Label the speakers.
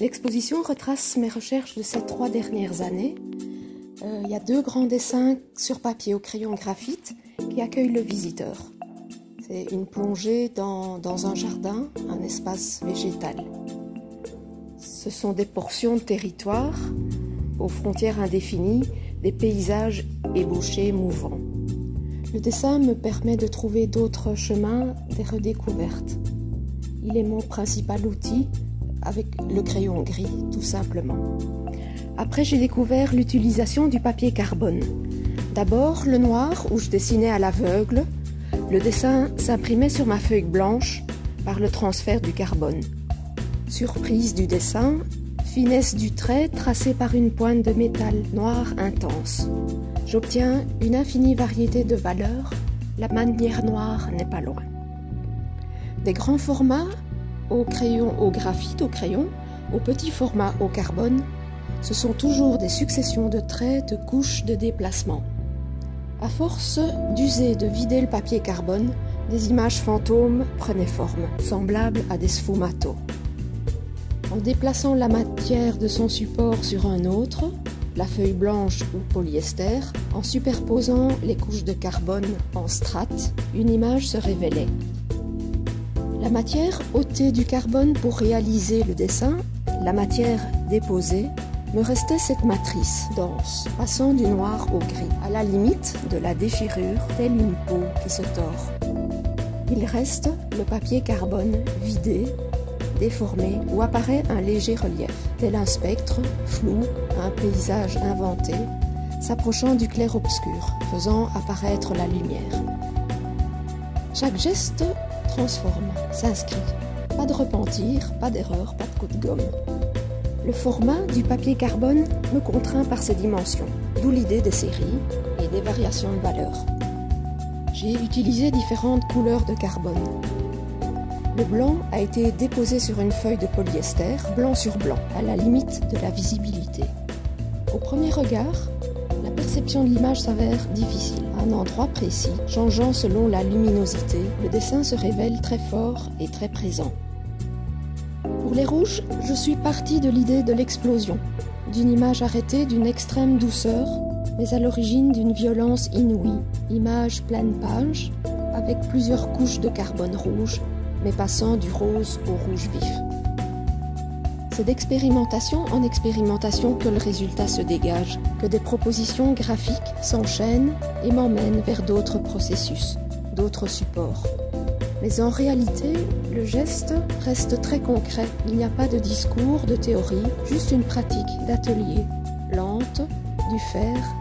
Speaker 1: L'exposition retrace mes recherches de ces 3 dernières années. Il y a 2 grands dessins sur papier au crayon graphite qui accueillent le visiteur. C'est une plongée dans un jardin, un espace végétal. Ce sont des portions de territoire aux frontières indéfinies, des paysages ébauchés mouvants. Le dessin me permet de trouver d'autres chemins, des redécouvertes. Il est mon principal outil avec le crayon gris, tout simplement. Après, j'ai découvert l'utilisation du papier carbone. D'abord, le noir, où je dessinais à l'aveugle. Le dessin s'imprimait sur ma feuille blanche par le transfert du carbone. Surprise du dessin, finesse du trait tracé par une pointe de métal noir intense. J'obtiens une infinie variété de valeurs. La manière noire n'est pas loin. Des grands formats au crayon, au graphite, au crayon, au petit format au carbone, ce sont toujours des successions de traits, de couches, de déplacements. À force d'user, de vider le papier carbone, des images fantômes prenaient forme, semblables à des sfumato. En déplaçant la matière de son support sur un autre, la feuille blanche ou polyester, en superposant les couches de carbone en strates, une image se révélait. La matière ôtée du carbone pour réaliser le dessin, la matière déposée, me restait cette matrice dense, passant du noir au gris, à la limite de la déchirure, telle une peau qui se tord. Il reste le papier carbone vidé, déformé, où apparaît un léger relief, tel un spectre, flou, un paysage inventé, s'approchant du clair-obscur, faisant apparaître la lumière. Chaque geste transforme, s'inscrit. Pas de repentir, pas d'erreur, pas de coup de gomme. Le format du papier carbone me contraint par ses dimensions, d'où l'idée des séries et des variations de valeurs. J'ai utilisé différentes couleurs de carbone. Le blanc a été déposé sur une feuille de polyester, blanc sur blanc, à la limite de la visibilité. Au premier regard, la perception de l'image s'avère difficile. À un endroit précis, changeant selon la luminosité, le dessin se révèle très fort et très présent. Pour les rouges, je suis partie de l'idée de l'explosion, d'une image arrêtée d'une extrême douceur, mais à l'origine d'une violence inouïe. Image pleine page, avec plusieurs couches de carbone rouge, mais passant du rose au rouge vif. C'est d'expérimentation en expérimentation que le résultat se dégage, que des propositions graphiques s'enchaînent et m'emmènent vers d'autres processus, d'autres supports. Mais en réalité, le geste reste très concret. Il n'y a pas de discours, de théorie, juste une pratique d'atelier, lente, du faire